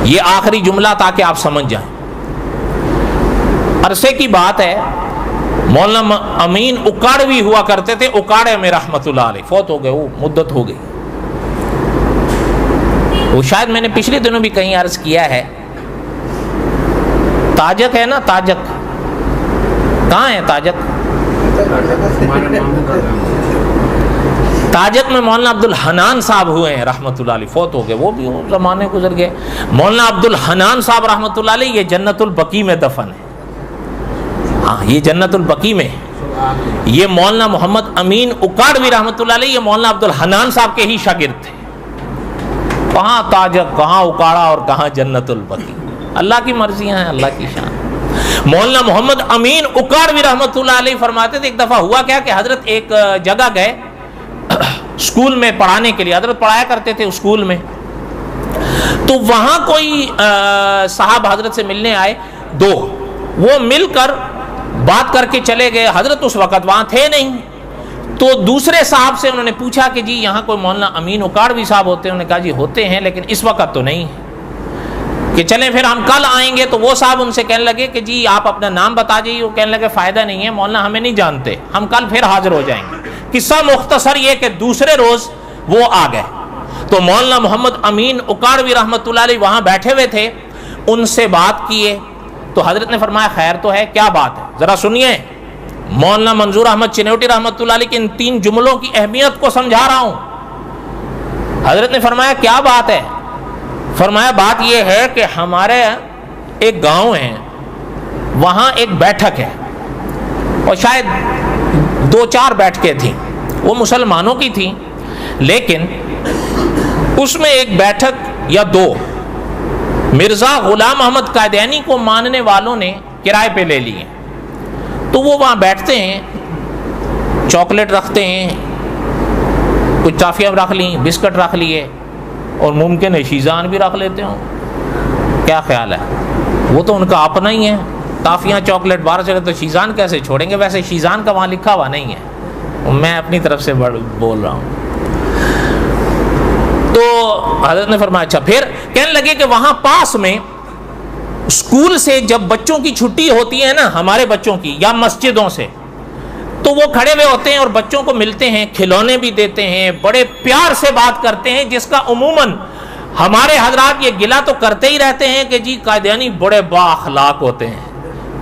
یہ آخری جملہ تاکہ آپ سمجھ جائیں. عرصے کی بات ہے، مولانا امین اکاڑوی ہوا کرتے تھے، اکاڑے میں رحمت اللہ علیہ فوت ہو گئے، وہ مدت ہو گئی. وہ شاید میں نے پچھلے دنوں بھی کہیں عرض کیا ہے، تاجک ہے نا، تاجک کہاں ہے؟ تاجک تاجک میں مولانا عبد الحنان صاحب ہوئے ہیں رحمۃ اللہ علیہ، فوت ہو گئے، وہ بھی زمانے گزر گئے. مولانا عبد الحنان صاحب رحمۃ اللہ علیہ یہ جنت البقیع میں دفن ہے. ہاں یہ جنت البقیع میں. یہ مولانا محمد امین اکاڑوی رحمۃ اللہ علیہ یہ مولانا عبد الحنان صاحب کے ہی شاگرد تھے. کہاں تاجک، کہاں اکاڑا اور کہاں جنت البقیع. اللہ کی مرضیاں ہیں، اللہ کی شان. مولانا محمد امین اکاڑوی رحمۃ اللہ علیہ فرماتے تھے ایک دفعہ ہوا کیا کہ حضرت ایک جگہ گئے اسکول میں پڑھانے کے لیے، حضرت پڑھایا کرتے تھے اسکول میں. تو وہاں کوئی صاحب حضرت سے ملنے آئے، دو، وہ مل کر بات کر کے چلے گئے. حضرت اس وقت وہاں تھے نہیں. تو دوسرے صاحب سے انہوں نے پوچھا کہ جی یہاں کوئی مولانا امین اکاڑوی صاحب ہوتے ہیں؟ انہوں نے کہا جی ہوتے ہیں لیکن اس وقت تو نہیں ہے، کہ چلیں پھر ہم کل آئیں گے. تو وہ صاحب ان سے کہنے لگے کہ جی آپ اپنا نام بتا جائیے. وہ کہنے لگے فائدہ نہیں ہے مولانا، ہمیں نہیں جانتے، ہم کل پھر حاضر ہو جائیں گے. قصہ مختصر یہ کہ دوسرے روز وہ آ گئے. تو مولانا محمد امین اکاڑوی رحمۃ اللہ علیہ وہاں بیٹھے ہوئے تھے، ان سے بات کیے. تو حضرت نے فرمایا خیر تو ہے، کیا بات ہے ذرا سنیے. مولانا منظور احمد چنوٹی رحمۃ اللہ علیہ کے ان 3 جملوں کی اہمیت کو سمجھا رہا ہوں. حضرت نے فرمایا کیا بات ہے؟ فرمایا بات یہ ہے کہ ہمارے ایک گاؤں ہے، وہاں ایک بیٹھک ہے، اور شاید 2-4 بیٹھکیں تھیں، وہ مسلمانوں کی تھیں، لیکن اس میں ایک بیٹھک یا 2 مرزا غلام احمد قادیانی کو ماننے والوں نے کرائے پہ لے لیے. تو وہ وہاں بیٹھتے ہیں، چاکلیٹ رکھتے ہیں، کچھ ٹافیاں رکھ لیں، بسکٹ رکھ لیے، اور ممکن ہے شیزان بھی رکھ لیتے ہوں. کیا خیال ہے؟ وہ تو ان کا اپنا ہی ہے. ٹافیاں چاکلیٹ باہر چلے تو شیزان کیسے چھوڑیں گے؟ ویسے شیزان کا وہاں لکھا ہوا نہیں ہے، میں اپنی طرف سے بول رہا ہوں. تو حضرت نے فرمایا اچھا. پھر کہنے لگے کہ وہاں پاس میں اسکول سے جب بچوں کی چھٹی ہوتی ہے نا، ہمارے بچوں کی، یا مسجدوں سے، تو وہ کھڑے ہوئے ہوتے ہیں اور بچوں کو ملتے ہیں، کھلونے بھی دیتے ہیں، بڑے پیار سے بات کرتے ہیں، جس کا عموماً ہمارے حضرات یہ گلہ تو کرتے ہی رہتے ہیں کہ جی قادیانی بڑے با اخلاق ہوتے ہیں،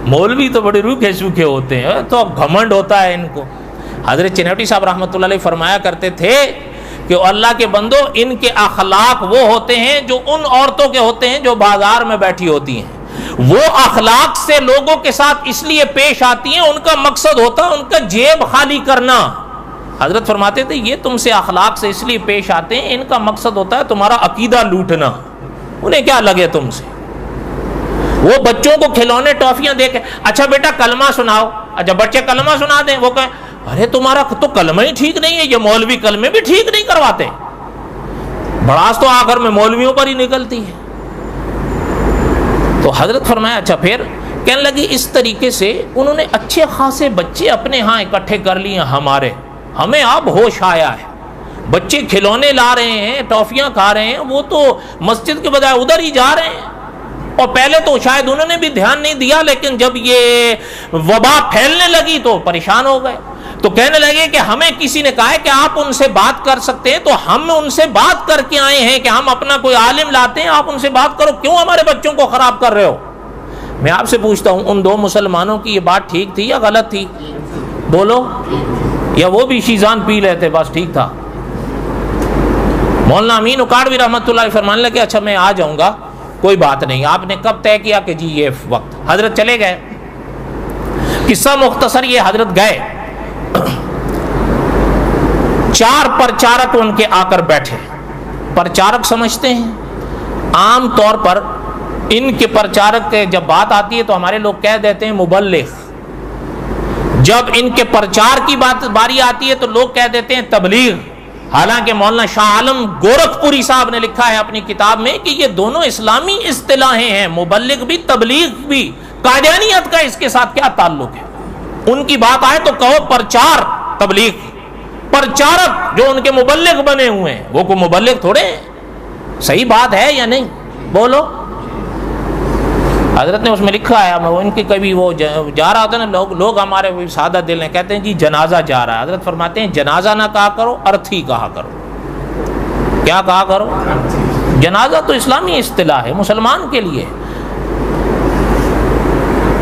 مولوی تو بڑے روکھے سوکھے ہوتے ہیں، تو گھمنڈ ہوتا ہے ان کو. حضرت چنوٹی صاحب رحمۃ اللہ علیہ فرمایا کرتے تھے کہ اللہ کے بندو، ان کے اخلاق وہ ہوتے ہیں جو ان عورتوں کے ہوتے ہیں جو بازار میں بیٹھی ہوتی ہیں. وہ اخلاق سے لوگوں کے ساتھ اس لیے پیش آتی ہیں، ان کا مقصد ہوتا ہے ان کا جیب خالی کرنا. حضرت فرماتے تھے یہ تم سے اخلاق سے اس لیے پیش آتے ہیں، ان کا مقصد ہوتا ہے تمہارا عقیدہ لوٹنا. انہیں کیا لگے تم سے. وہ بچوں کو کھلونے ٹافیاں دے کے اچھا بیٹا کلمہ سناؤ، اچھا بچے کلمہ سنا دیں، وہ کہیں ارے تمہارا تو کلمہ ہی ٹھیک نہیں ہے، یہ مولوی کلمے بھی ٹھیک نہیں کرواتے. بڑاس تو آخر میں مولویوں پر ہی نکلتی ہے. تو حضرت فرمایا اچھا. پھر کہنے لگی اس طریقے سے انہوں نے اچھے خاصے بچے اپنے ہاں اکٹھے کر لیے. ہمیں اب ہوش آیا ہے، بچے کھلونے لا رہے ہیں، ٹافیاں کھا رہے ہیں، وہ تو مسجد کے بجائے ادھر ہی جا رہے ہیں. اور پہلے تو شاید انہوں نے بھی دھیان نہیں دیا، لیکن جب یہ وبا پھیلنے لگی تو پریشان ہو گئے. تو کہنے لگے کہ ہمیں کسی نے کہا ہے کہ آپ ان سے بات کر سکتے ہیں، تو ہم ان سے بات کر کے آئے ہیں کہ ہم اپنا کوئی عالم لاتے ہیں، آپ ان سے بات کرو، کیوں ہمارے بچوں کو خراب کر رہے ہو. میں آپ سے پوچھتا ہوں ان 2 مسلمانوں کی یہ بات ٹھیک تھی یا غلط تھی؟ بولو. یا وہ بھی شیزان پی لیتے بس ٹھیک تھا؟ مولانا امین اکاڑوی رحمۃ اللہ علیہ فرمانے لگے اچھا میں آ جاؤں گا، کوئی بات نہیں. آپ نے کب طے کیا کہ جی یہ وقت؟ حضرت چلے گئے. قصہ مختصر یہ، حضرت گئے، 4 پرچارک ان کے آ کر بیٹھے. پرچارک سمجھتے ہیں؟ عام طور پر ان کے پرچارک کے جب بات آتی ہے تو ہمارے لوگ کہہ دیتے ہیں مبلغ. جب ان کے پرچار کی باری آتی ہے تو لوگ کہہ دیتے ہیں تبلیغ. حالانکہ مولانا شاہ عالم گورکھپوری صاحب نے لکھا ہے اپنی کتاب میں کہ یہ دونوں اسلامی اصطلاحیں ہیں، مبلغ بھی تبلیغ بھی. قادیانیت کا اس کے ساتھ کیا تعلق ہے؟ ان کی بات آئے تو کہو پرچار تبلیغ. پرچارک جو ان کے مبلغ بنے ہوئے ہیں وہ کو مبلغ تھوڑے ہیں. صحیح بات ہے یا نہیں؟ بولو. حضرت نے اس میں لکھا ہے، وہ ان کی کبھی وہ جا رہا ہوتا ہے نا، لوگ ہمارے سادہ دل ہیں، کہتے ہیں جی جنازہ جا رہا ہے، حضرت فرماتے ہیں جنازہ نہ کہا کرو، ارتھی کہا کرو۔ کیا کہا کرو؟ جنازہ تو اسلامی اصطلاح ہے، مسلمان کے لیے۔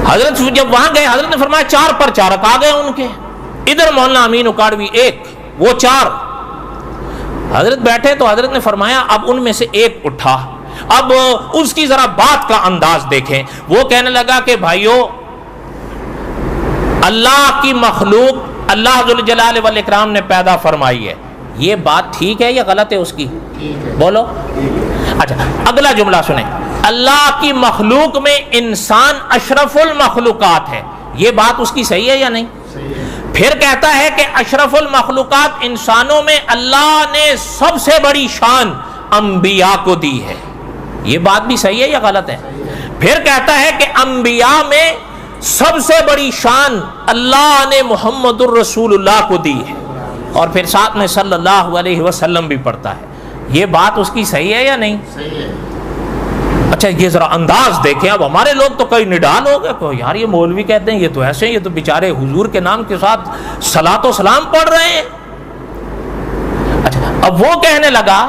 حضرت جب وہاں گئے، حضرت نے فرمایا 4 پر 4 آ گئے ان کے، ادھر مولانا امین اکاڑوی 1، وہ 4۔ حضرت بیٹھے تو حضرت نے فرمایا اب ان میں سے ایک اٹھا، اب اس کی ذرا بات کا انداز دیکھیں۔ وہ کہنے لگا کہ بھائیو، اللہ کی مخلوق اللہ ذوالجلال والاکرام نے پیدا فرمائی ہے، یہ بات ٹھیک ہے یا غلط ہے اس کی؟ بولو۔ اچھا اگلا جملہ سنیں، اللہ کی مخلوق میں انسان اشرف المخلوقات ہے، یہ بات اس کی صحیح ہے یا نہیں؟ پھر کہتا ہے کہ اشرف المخلوقات انسانوں میں اللہ نے سب سے بڑی شان انبیاء کو دی ہے، یہ بات بھی صحیح ہے یا غلط ہے؟ پھر کہتا ہے کہ انبیاء میں سب سے بڑی شان اللہ نے محمد الرسول اللہ کو دی ہے، اور پھر ساتھ میں صلی اللہ علیہ وسلم بھی پڑھتا ہے، یہ بات اس کی صحیح ہے یا نہیں؟ صحیح ہے۔ اچھا یہ ذرا انداز دیکھیں، اب ہمارے لوگ تو کئی نڈال ہو گئے کہ یار یہ مولوی کہتے ہیں یہ تو ایسے ہیں، یہ تو بیچارے حضور کے نام کے ساتھ صلاۃ و سلام پڑھ رہے ہیں۔ اچھا اب وہ کہنے لگا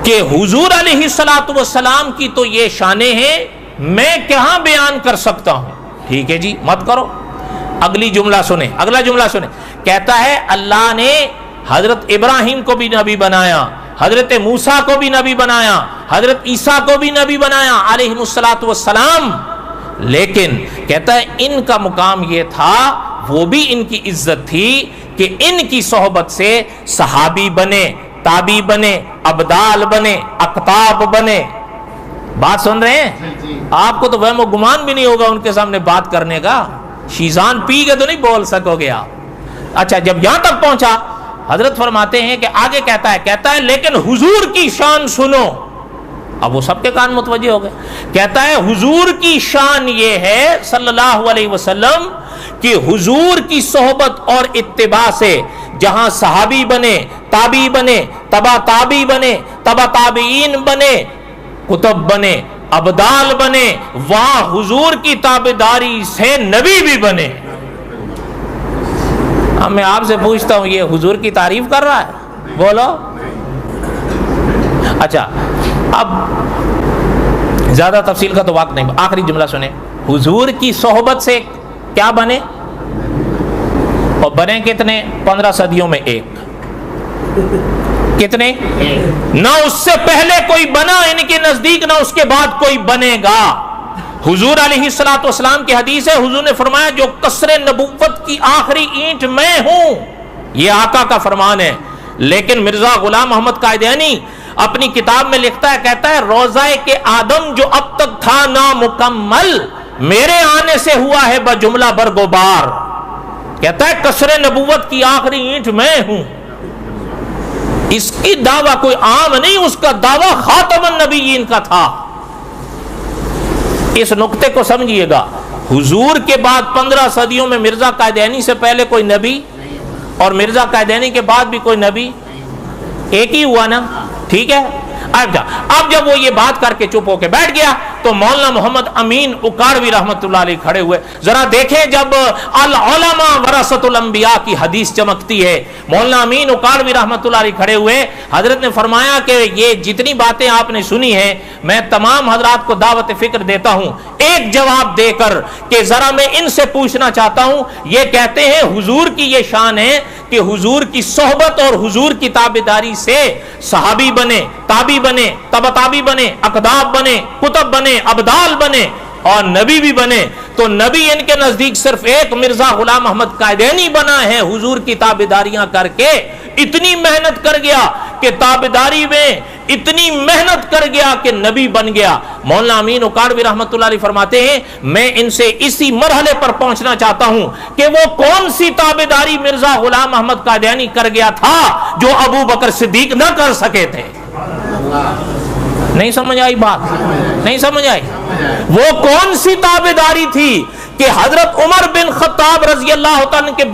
کہ حضور علیہ الصلاۃ والسلام کی تو یہ شانیں ہیں، میں کہاں بیان کر سکتا ہوں؟ ٹھیک ہے جی مت کرو۔ اگلی جملہ سنیں، اگلا جملہ سنیں، کہتا ہے اللہ نے حضرت ابراہیم کو بھی نبی بنایا، حضرت موسیٰ کو بھی نبی بنایا، حضرت عیسیٰ کو بھی نبی بنایا علیہ الصلاۃ والسلام، لیکن کہتا ہے ان کا مقام یہ تھا، وہ بھی ان کی عزت تھی کہ ان کی صحبت سے صحابی بنے، تابعی بنے، ابدال بنے، اقطاب بنے۔ بات سن رہے ہیں؟ آپ کو تو وہم و گمان بھی نہیں ہوگا ان کے سامنے بات کرنے کا، شیزان پی کے تو نہیں بول سکو گے آپ۔ اچھا جب یہاں تک پہنچا، حضرت فرماتے ہیں کہ آگے کہتا ہے لیکن حضور کی شان سنو۔ اب وہ سب کے کان متوجہ ہو گئے، کہتا ہے حضور کی شان یہ ہے صلی اللہ علیہ وسلم کہ حضور کی صحبت اور اتباع سے جہاں صحابی بنے، تابعی بنے، تبع تابعی بنے، تبع تابعین بنے، کتب بنے، ابدال بنے، وہاں حضور کی تابعداری سے نبی بھی بنے۔ اب میں آپ سے پوچھتا ہوں یہ حضور کی تعریف کر رہا ہے؟ بولو۔ اچھا اب زیادہ تفصیل کا تو وقت نہیں، آخری جملہ سنیں، حضور کی صحبت سے کیا بنے؟ اور بنے کتنے؟ 15 صدیوں میں ایک۔ کتنے؟ نہ اس سے پہلے کوئی بنا ان کے نزدیک، نہ اس کے بعد کوئی بنے گا۔ حضور علیہ الصلوۃ والسلام کی حدیث ہے، حضور نے فرمایا جو قصر نبوت کی آخری اینٹ میں ہوں، یہ آقا کا فرمان ہے۔ لیکن مرزا غلام محمد قائدیانی اپنی کتاب میں لکھتا ہے، کہتا ہے روضہ کے آدم جو اب تک تھا نامکمل، میرے آنے سے ہوا ہے بجملہ برگوبار۔ کہتا ہے قصر نبوت کی آخری اینٹ میں ہوں۔ اس کی دعویٰ کوئی عام نہیں، اس کا دعویٰ خاتم النبیین کا تھا۔ اس نقطے کو سمجھیے گا، حضور کے بعد 15 صدیوں میں مرزا قائدیانی سے پہلے کوئی نبی، اور مرزا قائدیانی کے بعد بھی کوئی نبی، ایک ہی ہوا نا؟ ٹھیک ہے۔ اب جب وہ یہ بات کر کے چپ ہو کے بیٹھ گیا تو مولانا محمد امین اکاڑوی رحمۃ اللہ علیہ کھڑے ہوئے۔ ذرا دیکھیں جب العلماء ورثۃ الانبیاء کی حدیث چمکتی ہے، مولانا امین اکاڑوی رحمۃ اللہ علیہ کھڑے ہوئے، حضرت نے فرمایا کہ یہ جتنی باتیں آپ نے سنی ہیں میں تمام حضرات کو دعوت فکر دیتا ہوں ایک جواب دے کر کہ ذرا میں ان سے پوچھنا چاہتا ہوں، یہ کہتے ہیں حضور کی یہ شان ہے کہ حضور کی صحبت اور حضور کی تابعداری سے صحابی بنے، تابعی بنے، تبع تابعی بنے، اقداب بنے، کتب بنے، ابدال بنے اور نبی بھی بنے، تو نبی ان کے نزدیک صرف ایک مرزا غلام محمد قائدینی بنا ہے، حضور کی تابعداریاں کر کے اتنی محنت کر گیا کہ تابعداری میں اتنی محنت کر گیا کہ نبی بن گیا۔ مولانا امین اکاڑوی رحمۃ اللہ علیہ فرماتے ہیں میں ان سے اسی مرحلے پر پہنچنا چاہتا ہوں کہ وہ کون سی تابعداری مرزا غلام محمد قادیانی کر گیا تھا جو ابو بکر صدیق نہ کر سکے تھے۔ نہیں سمجھ آئی بات؟ نہیں سمجھ آئی؟ وہ کون سی تابعداری تھی کہ حضرت عمر بن خطاب رضی اللہ تعالیٰ کے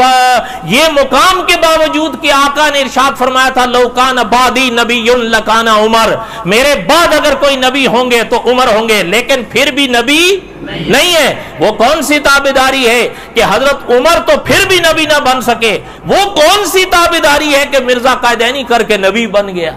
یہ مقام کے باوجود کہ آقا نے ارشاد فرمایا تھا لو کان بعدی نبی لکان عمر، میرے بعد اگر کوئی نبی ہوں گے تو عمر ہوں گے، لیکن پھر بھی نبی نہیں ہے۔ وہ کون سی تابعداری ہے کہ حضرت عمر تو پھر بھی نبی نہ بن سکے؟ وہ کون سی تابعداری ہے کہ مرزا قائدینی کر کے نبی بن گیا؟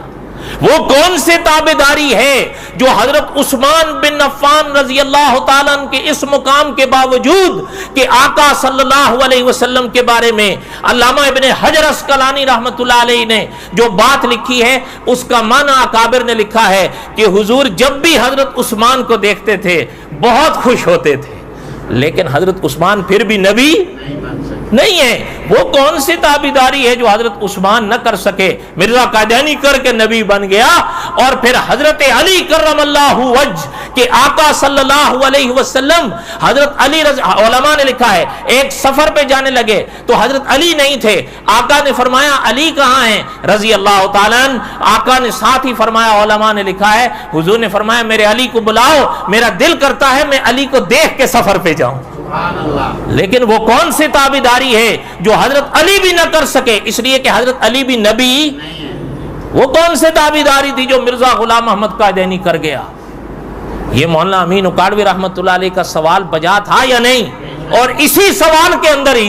وہ کون سی تابعداری ہے جو حضرت عثمان بن عفان رضی اللہ تعالیٰ عنہ کے اس مقام کے باوجود کہ آقا صلی اللہ علیہ وسلم کے بارے میں علامہ ابن حجر اسقلانی رحمۃ اللہ علیہ نے جو بات لکھی ہے اس کا معنی اکابر نے لکھا ہے کہ حضور جب بھی حضرت عثمان کو دیکھتے تھے بہت خوش ہوتے تھے، لیکن حضرت عثمان پھر بھی نبی نہیں ہے۔ وہ کون سی تابعداری ہے جو حضرت عثمان نہ کر سکے؟ مرزا قائدینی کر کے نبی بن گیا۔ اور پھر حضرت علی کرم اللہ وجہ کہ آقا صلی اللہ علیہ وسلم حضرت علی علماء نے لکھا ہے ایک سفر پہ جانے لگے تو حضرت علی نہیں تھے، آقا نے فرمایا علی کہاں ہیں رضی اللہ تعالیٰ عنہ؟ آقا نے ساتھ ہی فرمایا، علماء نے لکھا ہے حضور نے فرمایا میرے علی کو بلاؤ، میرا دل کرتا ہے میں علی کو دیکھ کے سفر پہ جاؤں۔ لیکن وہ کون سی تابعداری ہے جو حضرت علی بھی نہ کر سکے، اس لیے کہ حضرت علی بھی نبی؟ وہ کون سی تابعداری تھی جو مرزا غلام محمد قائدینی کر گیا؟ یہ مولانا امین اکاڑوی رحمۃ اللہ علیہ کا سوال بجا تھا یا نہیں؟ اور اسی سوال کے اندر ہی